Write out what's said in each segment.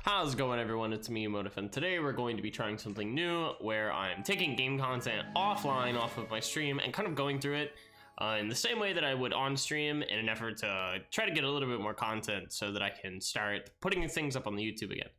How's it going, everyone? It's me, Motif, and today we're going to be trying something new where I'm taking game content offline off of my stream and kind of going through it in the same way that I would on stream in an effort to try to get a little bit more content so that I can start putting things up on the YouTube again.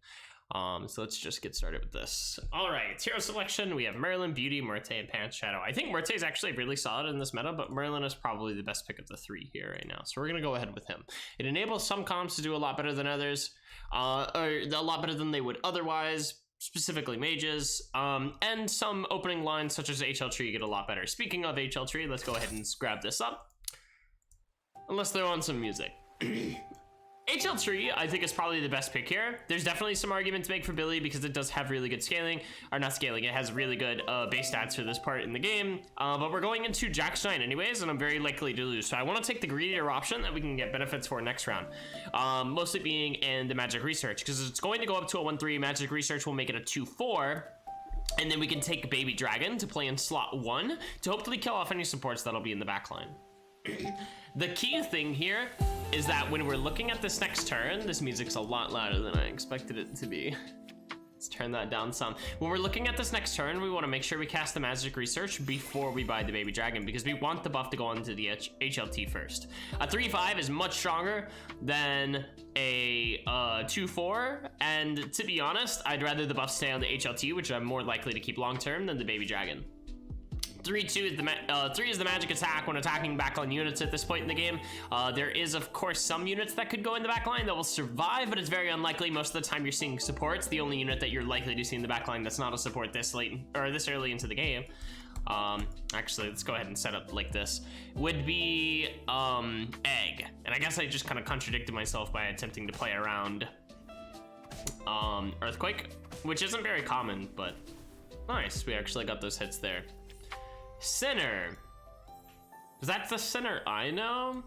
So let's just get started with this. All right, hero selection. We have Merlin, Beauty, Murte, and Pants Shadow. I think Murte is actually really solid in this meta, but Merlin is probably the best pick of the three here right now. So we're gonna go ahead with him. It enables some comps to do a lot better than others, or a lot better than they would otherwise, specifically mages, and some opening lines such as HL Tree get a lot better. Speaking of HL Tree, let's go ahead and grab this up. Unless they're on some music. HL Tree, I think, is probably the best pick here. There's definitely some argument to make for Billy because it does have really good scaling, or not scaling, it has really good base stats for this part in the game, but we're going into Jack Stein anyways, and I'm very likely to lose, so I want to take the greedier option that we can get benefits for next round, mostly being in the Magic Research, because it's going to go up to a 1-3, Magic Research will make it a 2-4, and then we can take Baby Dragon to play in slot 1 to hopefully kill off any supports that'll be in the backline. The key thing here is that when we're looking at this next turn, this music's a lot louder than I expected it to be. Let's turn that down some. When we're looking at this next turn, we want to make sure we cast the Magic Research before we buy the Baby Dragon, because we want the buff to go onto the HLT first. A 3-5 is much stronger than a 2-4, and to be honest, I'd rather the buff stay on the HLT, which I'm more likely to keep long term, than the Baby Dragon. 3-2 is 3 is the magic attack when attacking backline units at this point in the game. There is, of course, some units that could go in the backline that will survive, but it's very unlikely. Most of the time you're seeing supports. The only unit that you're likely to see in the backline that's not a support this late or this early into the game, actually, let's go ahead and set up like this, would be Egg. And I guess I just kind of contradicted myself by attempting to play around Earthquake, which isn't very common, but nice. We actually got those hits there. Sinner. Is that the Sinner I know?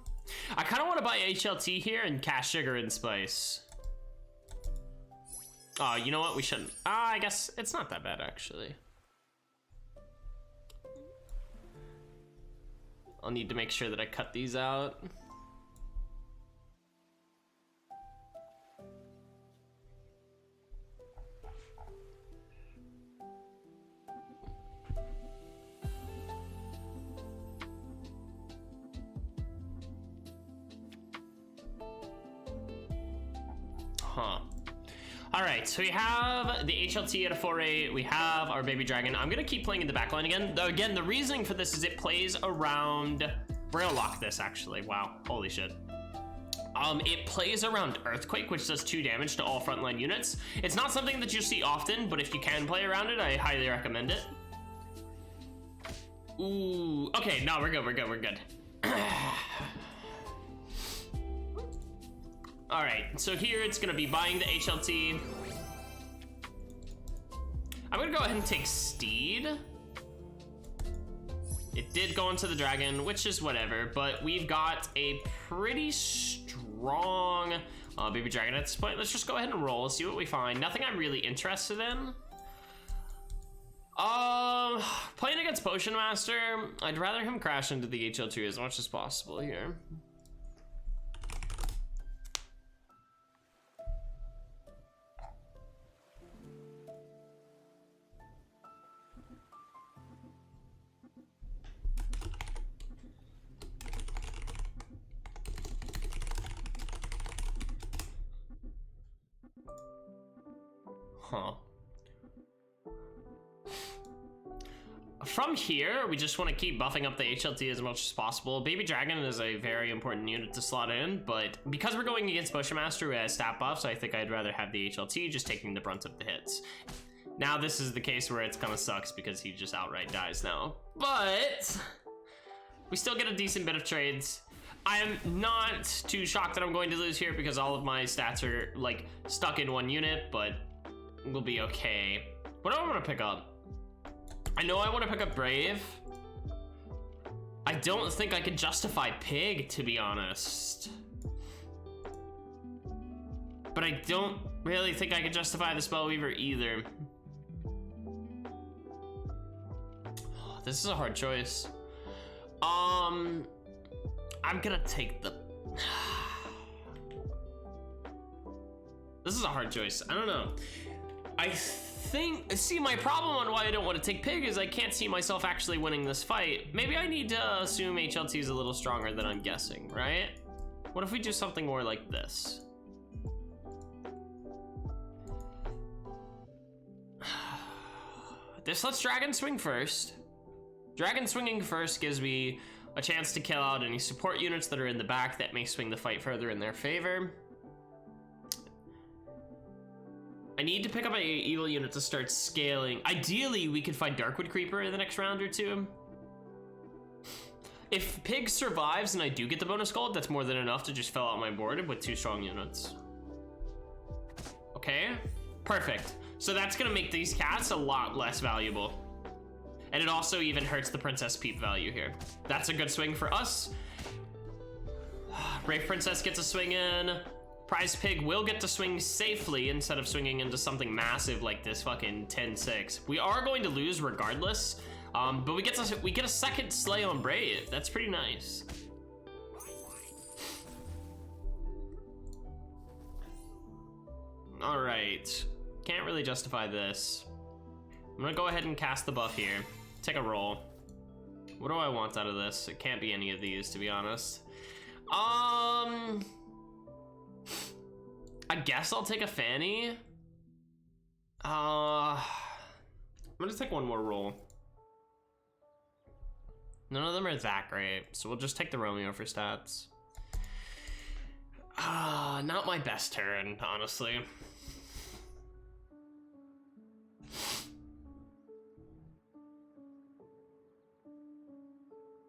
I kind of want to buy HLT here and cast Sugar and Spice. Oh, you know what? We shouldn't. I guess it's not that bad, actually. I'll need to make sure that I cut these out. All right, so we have the HLT at a 4-8. We have our Baby Dragon. I'm gonna keep playing in the backline again. Though again, the reasoning for this is it plays around. We're gonna lock this actually. Wow, holy shit. It plays around Earthquake, which does 2 damage to all frontline units. It's not something that you see often, but if you can play around it, I highly recommend it. Ooh, okay, no, we're good. All right, so here it's gonna be buying the HLT. I'm gonna go ahead and take Steed. It did go into the Dragon, which is whatever, but we've got a pretty strong Baby Dragon at this point. Let's just go ahead and roll, see what we find. Nothing I'm really interested in. Playing against Potion Master, I'd rather him crash into the HL2 as much as possible here. From here, we just want to keep buffing up the HLT as much as possible. Baby Dragon is a very important unit to slot in, but because we're going against Potion Master who has stat buffs, I think I'd rather have the HLT just taking the brunt of the hits. Now this is the case where it's kind of sucks because he just outright dies now, but we still get a decent bit of trades. I'm not too shocked that I'm going to lose here because all of my stats are like stuck in one unit, but we'll be okay. What do I want to pick up? I know I want to pick up Brave. I don't think I can justify Pig, to be honest. But I don't really think I can justify the Spellweaver either. This is a hard choice. I'm gonna take the... This is a hard choice. I don't know. I think, see, my problem on why I don't want to take Pig is I can't see myself actually winning this fight. Maybe I need to assume HLT is a little stronger than I'm guessing, right? What if we do something more like this? Let's Dragon Swing first. Dragon Swinging first gives me a chance to kill out any support units that are in the back that may swing the fight further in their favor. I need to pick up an evil unit to start scaling. Ideally, we could find Darkwood Creeper in the next round or two. If Pig survives and I do get the bonus gold, that's more than enough to just fill out my board with 2 strong units. Okay, perfect. So that's gonna make these cats a lot less valuable. And it also even hurts the Princess Peep value here. That's a good swing for us. Brave Princess gets a swing in. Prize Pig will get to swing safely instead of swinging into something massive like this fucking 10-6. We are going to lose regardless, but we get a second slay on Brave. That's pretty nice. All right, can't really justify this. I'm gonna go ahead and cast the buff here. Take a roll. What do I want out of this? It can't be any of these, to be honest. I guess I'll take a Fanny. I'm gonna take one more roll. None of them are that great, so we'll just take the Romeo for stats. Not my best turn, honestly.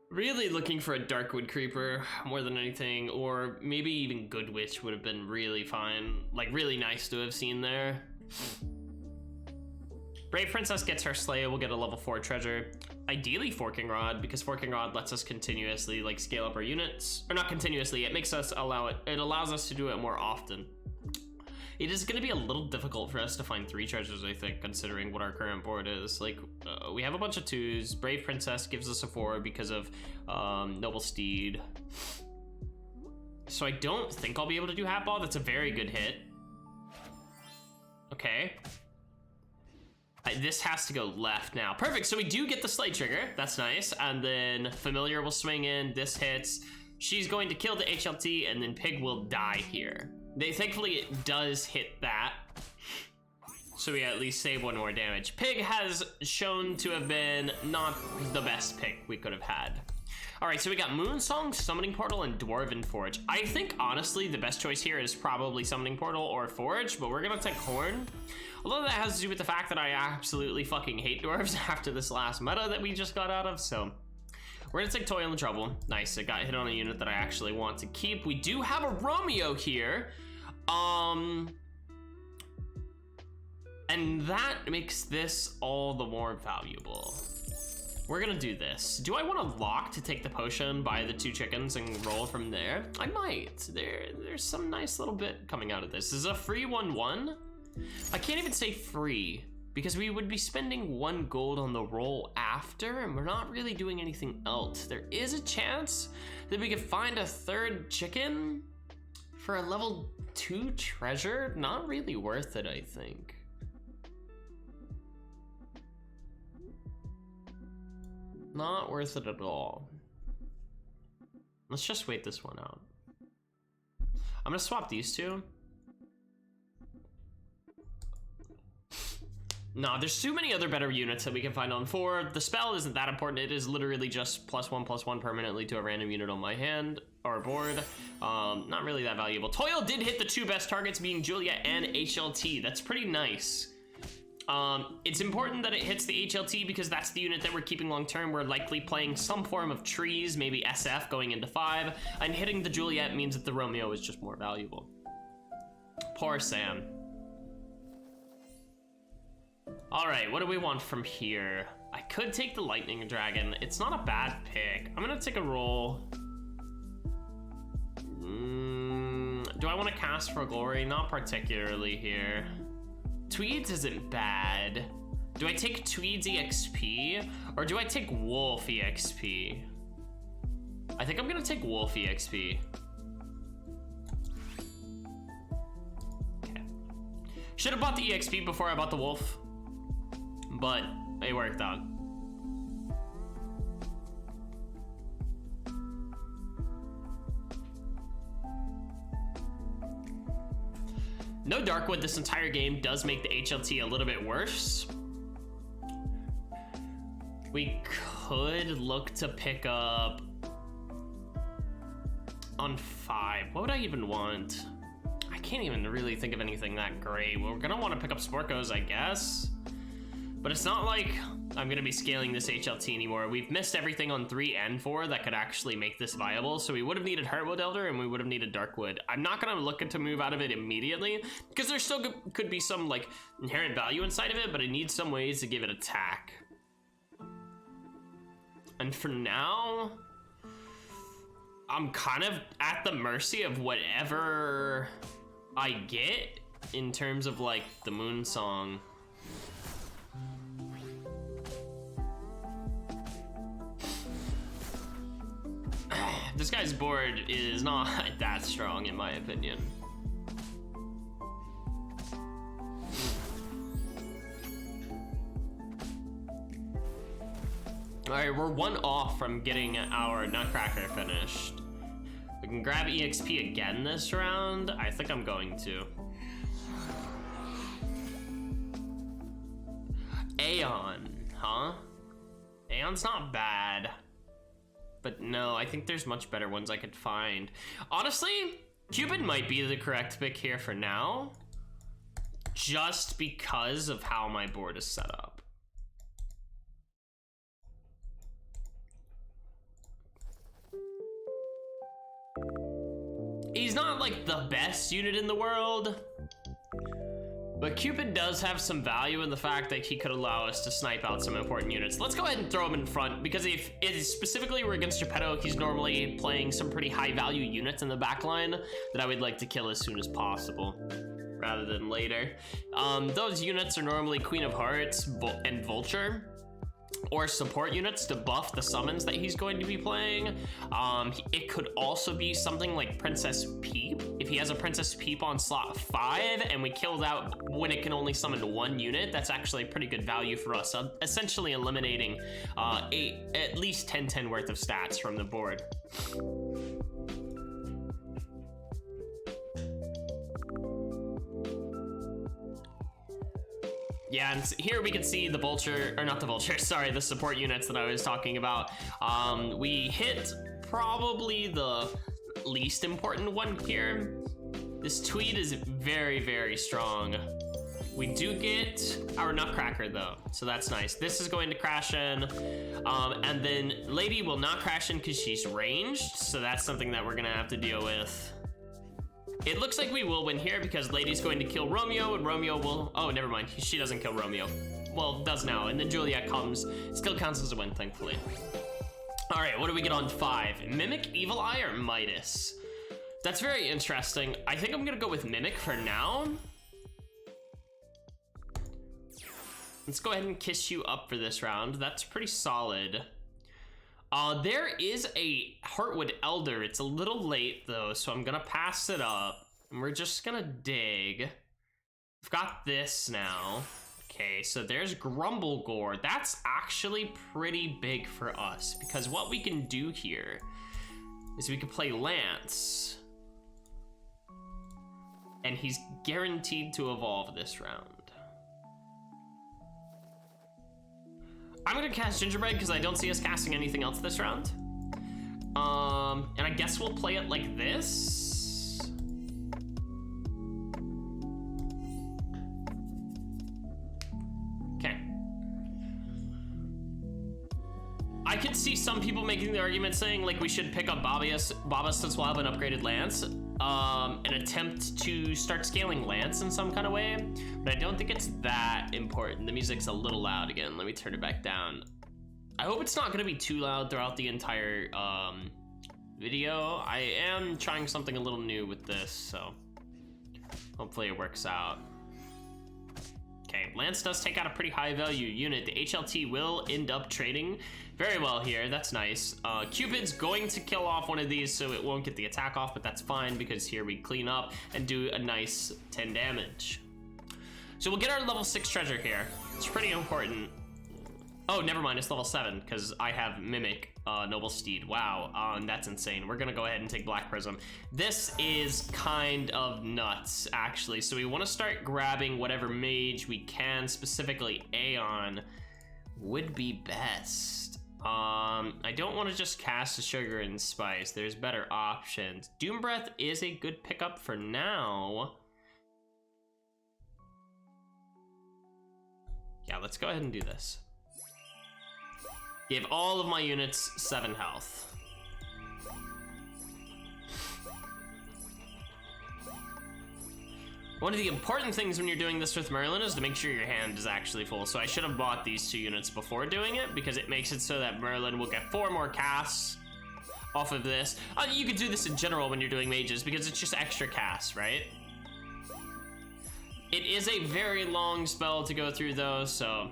Really looking for a Darkwood Creeper more than anything, or maybe even Good Witch would have been really fine, like really nice to have seen there. Brave Princess gets her Slay, we'll get a level 4 treasure. Ideally Forking Rod, because Forking Rod lets us continuously like scale up our units, or not continuously, it makes us it allows us to do it more often. It is going to be a little difficult for us to find 3 treasures, I think, considering what our current board is. Like, we have a bunch of 2s. Brave Princess gives us a 4 because of Noble Steed. So I don't think I'll be able to do Hat Ball. That's a very good hit. Okay. This has to go left now. Perfect, so we do get the Slay trigger. That's nice. And then Familiar will swing in. This hits. She's going to kill the HLT, and then Pig will die here. Thankfully, it does hit that, so we at least save 1 more damage. Pig has shown to have been not the best pick we could have had. All right, so we got Moonsong, Summoning Portal, and Dwarven Forge. I think, honestly, the best choice here is probably Summoning Portal or Forge, but we're gonna take Horn. Although that has to do with the fact that I absolutely fucking hate dwarves after this last meta that we just got out of, so... We're gonna take Toil and Trouble. Nice, it got hit on a unit that I actually want to keep. We do have a Romeo here. And that makes this all the more valuable. We're gonna do this. Do I want to lock to take the potion, buy the 2 chickens, and roll from there? I might. There's some nice little bit coming out of this. This is a free 1/1. I can't even say free, because we would be spending 1 gold on the roll after, and we're not really doing anything else. There is a chance that we could find a 3rd chicken for a level 2 treasure. Not really worth it, I think. Not worth it at all. Let's just wait this one out. I'm gonna swap these 2. No, there's too many other better units that we can find on 4. The spell isn't that important. It is literally just +1/+1 permanently to a random unit on my hand or board. Not really that valuable. Toil did hit the 2 best targets, being Juliet and HLT. That's pretty nice. It's important that it hits the HLT because that's the unit that we're keeping long term. We're likely playing some form of trees, maybe SF going into 5, and hitting the Juliet means that the Romeo is just more valuable. Poor Sam. All right, what do we want from here? I could take the Lightning Dragon. It's not a bad pick. I'm gonna take a roll. Do I want to cast for glory? Not particularly here. Tweeds isn't bad. Do I take Tweeds EXP or do I take Wolf EXP? I think I'm gonna take Wolf EXP. Okay. Should have bought the EXP before I bought the wolf, but it worked out. No Darkwood this entire game does make the HLT a little bit worse. We could look to pick up on 5. What would I even want? I can't even really think of anything that great. Well, we're gonna want to pick up Sporkos, I guess. But it's not like I'm gonna be scaling this HLT anymore. We've missed everything on 3 and 4 that could actually make this viable. So we would have needed Heartwood Elder and we would have needed Darkwood. I'm not gonna look to move out of it immediately because there still could be some like inherent value inside of it, but it needs some ways to give it attack. And for now, I'm kind of at the mercy of whatever I get in terms of like the Moon Song. This guy's board is not that strong in my opinion. All right, we're 1 off from getting our Nutcracker finished. We can grab EXP again this round. I think I'm going to. Aeon, huh? Aeon's not bad. But no, I think there's much better ones I could find. Honestly, Cupid might be the correct pick here for now, just because of how my board is set up. He's not like the best unit in the world, but Cupid does have some value in the fact that he could allow us to snipe out some important units. Let's go ahead and throw him in front, because if it is specifically we're against Geppetto, he's normally playing some pretty high value units in the back line that I would like to kill as soon as possible, rather than later. Those units are normally Queen of Hearts and Vulture, or support units to buff the summons that he's going to be playing. It could also be something like Princess Peep. If he has a Princess Peep on slot 5 and we kill that when it can only summon 1 unit, that's actually pretty good value for us, essentially eliminating at least 10 worth of stats from the board. Yeah, and here we can see the vulture, or not the vulture, sorry, the support units that I was talking about. We hit probably the least important one here. This Tweed is very, very strong. We do get our Nutcracker though, so that's nice. This is going to crash in, and then Lady will not crash in because she's ranged, so that's something that we're gonna have to deal with. It looks like we will win here because Lady's going to kill Romeo and Romeo will, oh, never mind. She doesn't kill Romeo. Well, does now. And then Juliet comes, still counts as a win, thankfully. All right, what do we get on 5? Mimic, Evil Eye, or Midas? That's very interesting. I think I'm gonna go with Mimic for now. Let's go ahead and kiss you up for this round. That's pretty solid. There is a Heartwood Elder. It's a little late though, so I'm gonna pass it up and we're just gonna dig. We've got this now. Okay, so there's Grumblegore. That's actually pretty big for us because what we can do here is we can play Lance and he's guaranteed to evolve this round. I'm gonna cast Gingerbread because I don't see us casting anything else this round. And I guess we'll play it like this. Okay. I could see some people making the argument saying like we should pick up Baba since we'll have an upgraded Lance. An attempt to start scaling Lance in some kind of way, but I don't think it's that important. The music's a little loud again. Let me turn it back down. I hope it's not gonna be too loud throughout the entire video. I am trying something a little new with this, so hopefully it works out. Okay, Lance does take out a pretty high value unit. The HLT will end up trading very well here. That's nice. Cupid's going to kill off one of these so it won't get the attack off, but that's fine because here we clean up and do a nice 10 damage. So we'll get our level 6 treasure here. It's pretty important. Oh, never mind, it's level 7, because I have Mimic, Noble Steed. Wow, and that's insane. We're gonna go ahead and take Black Prism. This is kind of nuts, actually. So we wanna start grabbing whatever mage we can, specifically Aeon would be best. I don't wanna just cast a Sugar and Spice. There's better options. Doom Breath is a good pickup for now. Yeah, let's go ahead and do this. Give all of my units 7 health. One of the important things when you're doing this with Merlin is to make sure your hand is actually full. So I should have bought these 2 units before doing it, because it makes it so that Merlin will get 4 more casts off of this. You could do this in general when you're doing mages, because it's just extra casts, right? It is a very long spell to go through though, so...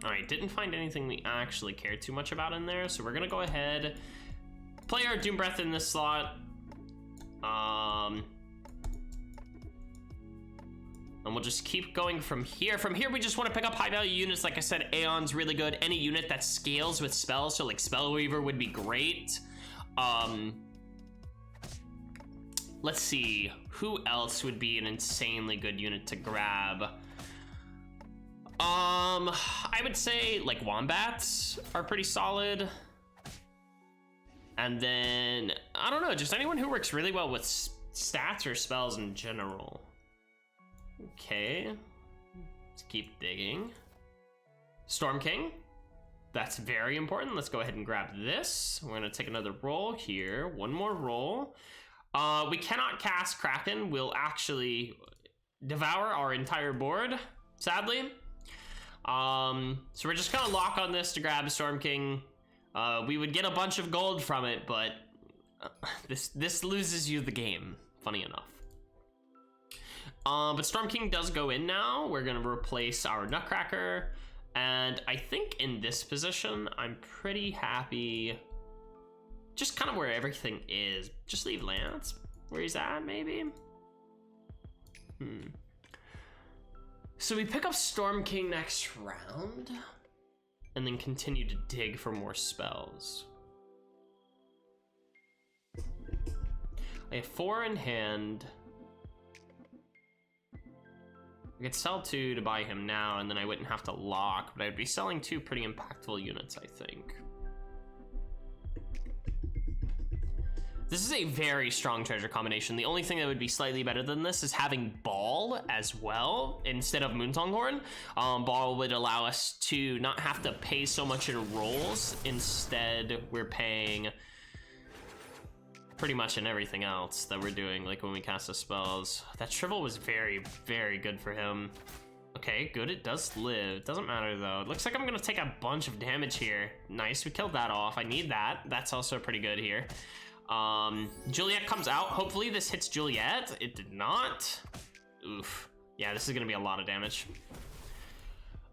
Alright, didn't find anything we actually cared too much about in there, so we're gonna go ahead, play our Doom Breath in this slot. And we'll just keep going from here. From here, we just want to pick up high value units. Like I said, Aeon's really good. Any unit that scales with spells, so like Spellweaver would be great. Let's see, who else would be an insanely good unit to grab? I would say like Wombats are pretty solid. And then, I don't know, just anyone who works really well with stats or spells in general. Okay, let's keep digging. Storm King, that's very important. Let's go ahead and grab this. We're gonna take another roll here, 1 more roll. We cannot cast Kraken. We'll actually devour our entire board, sadly. So we're just gonna lock on this to grab Storm King. We would get a bunch of gold from it, but this loses you the game, funny enough. But Storm King does go in now. We're gonna replace our Nutcracker, and I think in this position, I'm pretty happy just kind of where everything is. Just leave Lance where he's at, maybe? So we pick up Storm King next round, and then continue to dig for more spells. I have 4 in hand. I could sell 2 to buy him now, and then I wouldn't have to lock, but I'd be selling 2 pretty impactful units, I think. This is a very strong treasure combination. The only thing that would be slightly better than this is having Ball as well instead of Moonsonghorn. Ball would allow us to not have to pay so much in rolls. Instead, we're paying pretty much in everything else that we're doing, like when we cast the spells. That Shrivel was very, very good for him. Okay, good, it does live. Doesn't matter though. It looks like I'm gonna take a bunch of damage here. Nice, we killed that off. I need that. That's also pretty good here. Juliet comes out. Hopefully this hits Juliet. It did not. Oof. Yeah, this is gonna be a lot of damage.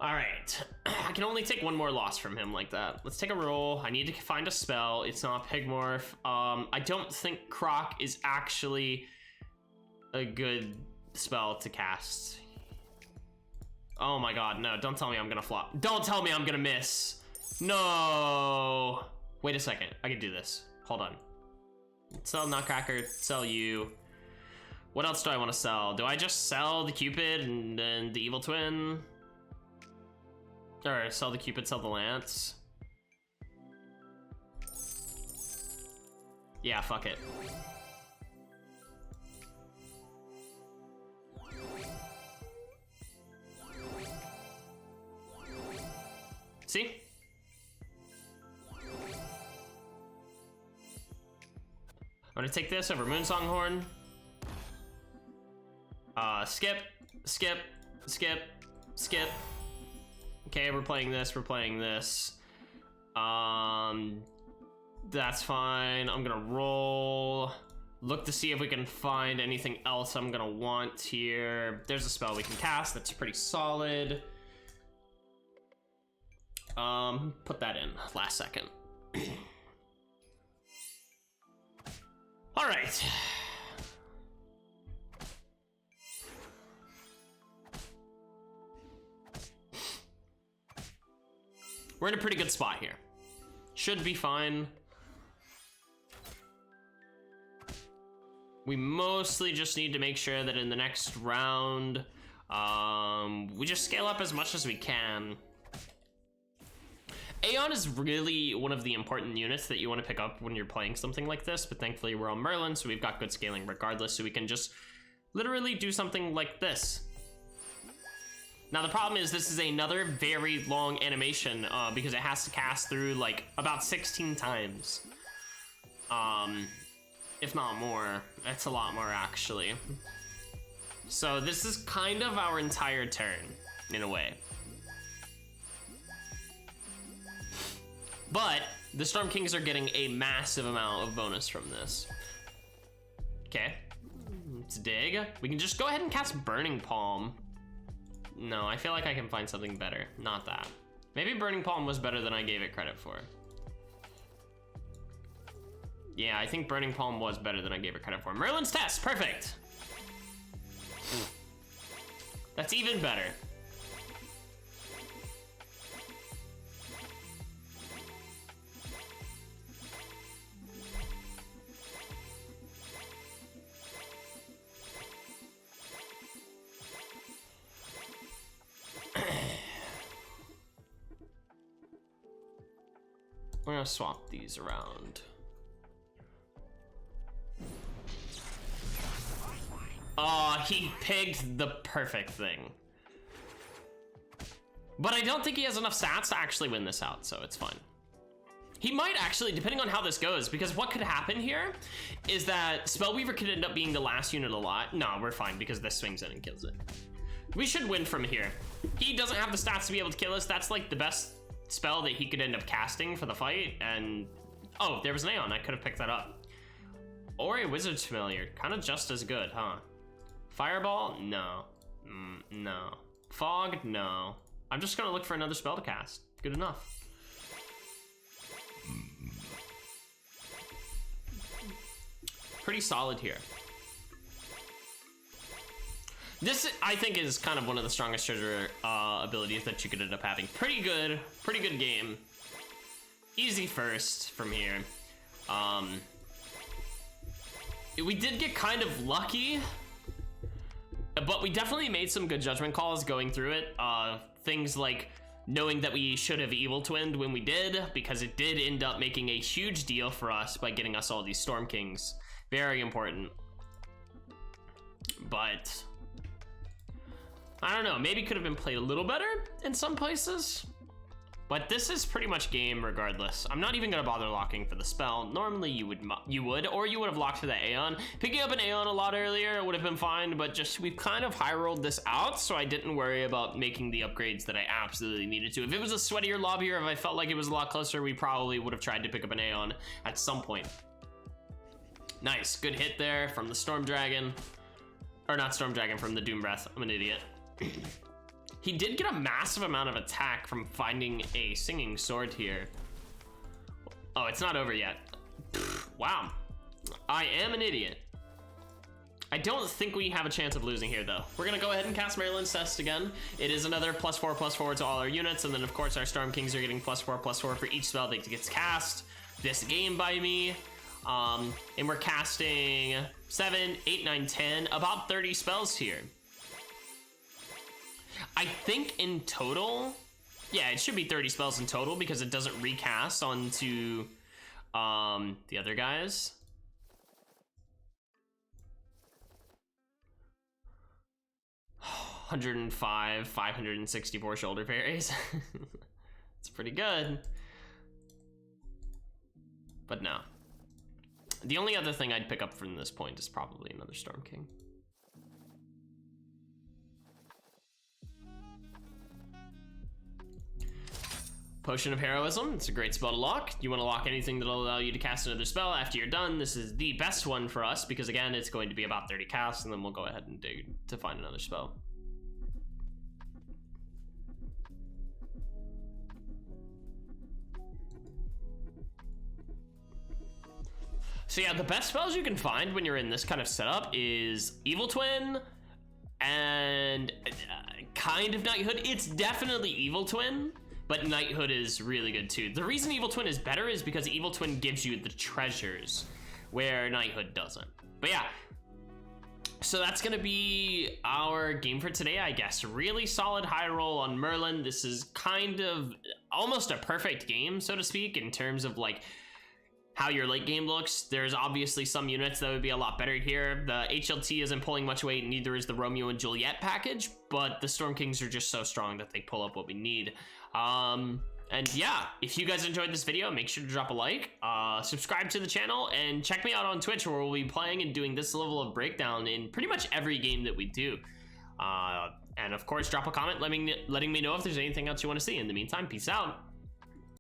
All right, I can only take 1 more loss from him like that. Let's take a roll. I need to find a spell. It's not Pigmorph. I don't think Croc is actually a good spell to cast. Oh my god, no, don't tell me I'm gonna flop. Don't tell me I'm gonna miss. No. Wait a second, I can do this. Hold on. Sell Nutcracker, sell you. What else do I want to sell? Do I just sell the Cupid and then the Evil Twin? Or sell the Cupid, sell the Lance? Yeah, fuck it. See? I'm gonna take this over Moonsonghorn. Skip, skip, skip, skip. Okay, we're playing this, we're playing this. That's fine. I'm gonna roll. Look to see if we can find anything else I'm gonna want here. There's a spell we can cast that's pretty solid. Put that in last second. All right. we're in a pretty good spot here. Should be fine. We mostly just need to make sure that in the next round, we just scale up as much as we can. Aeon is really one of the important units that you want to pick up when you're playing something like this, but thankfully we're on Merlin, so we've got good scaling regardless, so we can just literally do something like this. Now the problem is this is another very long animation because it has to cast through like about 16 times. If not more. That's a lot more actually. So this is kind of our entire turn in a way. But the Storm Kings are getting a massive amount of bonus from this. Okay, let's dig. We can just go ahead and cast Burning Palm. No, I feel like I can find something better. Not that. Maybe Burning Palm was better than I gave it credit for. Yeah, I think Burning Palm was better than I gave it credit for. Merlin's Test, perfect. That's even better. We're gonna swap these around. Oh, he picked the perfect thing. But I don't think he has enough stats to actually win this out, so it's fine. He might actually, depending on how this goes, because what could happen here is that Spellweaver could end up being the last unit a lot. No, we're fine because this swings in and kills it. We should win from here. He doesn't have the stats to be able to kill us. That's like the best spell that he could end up casting for the fight, and oh, there was an Aeon. I could have picked that up. Or a Wizard's Familiar, kind of just as good, huh? Fireball? No. No. Fog? No. I'm just gonna look for another spell to cast. Good enough. Pretty solid here. This, I think, is kind of one of the strongest treasure abilities that you could end up having. Pretty good game. Easy first from here. We did get kind of lucky, but we definitely made some good judgment calls going through it. Things like knowing that we should have Evil Twinned when we did, because it did end up making a huge deal for us by getting us all these Storm Kings. Very important. But I don't know, maybe could have been played a little better in some places, but this is pretty much game regardless. I'm not even gonna bother locking for the spell. Normally you would, or you would have locked for the Aeon. Picking up an Aeon a lot earlier would have been fine, but just we've kind of high rolled this out, so I didn't worry about making the upgrades that I absolutely needed to. If it was a sweatier lobby, or if I felt like it was a lot closer, we probably would have tried to pick up an Aeon at some point. Nice, good hit there from the Storm Dragon. Or not Storm Dragon, from the Doom Breath. I'm an idiot. He did get a massive amount of attack from finding a Singing Sword here. Oh, it's not over yet. Wow. I am an idiot. I don't think we have a chance of losing here, though. We're gonna go ahead and cast Merlin's Test again. It is another +4/+4 to all our units, and then of course our Storm Kings are getting +4/+4 for each spell that gets cast this game by me. And we're casting 7, 8, 9, 10, about 30 spells here. I think in total, yeah, it should be 30 spells in total because it doesn't recast onto the other guys. $105, 564 shoulder parries. It's pretty good. But no. The only other thing I'd pick up from this point is probably another Storm King. Potion of Heroism, it's a great spell to lock. You want to lock anything that'll allow you to cast another spell after you're done. This is the best one for us because again, it's going to be about 30 casts and then we'll go ahead and dig to find another spell. So yeah, the best spells you can find when you're in this kind of setup is Evil Twin and kind of Knighthood. It's definitely Evil Twin, but knighthood is really good too. The reason evil twin is better is because evil twin gives you the treasures, where knighthood doesn't. But yeah, so that's gonna be our game for today, I guess. Really solid high roll on Merlin. This is kind of almost a perfect game, so to speak, in terms of like how your late game looks. There's obviously some units that would be a lot better here. The HLT isn't pulling much weight, neither is the Romeo and Juliet package, but the Storm Kings are just so strong that they pull up what we need. And yeah, if you guys enjoyed this video, make sure to drop a like, subscribe to the channel, and check me out on Twitch, where we'll be playing and doing this level of breakdown in pretty much every game that we do. And of course, drop a comment letting me know if there's anything else you want to see. In the meantime, peace out.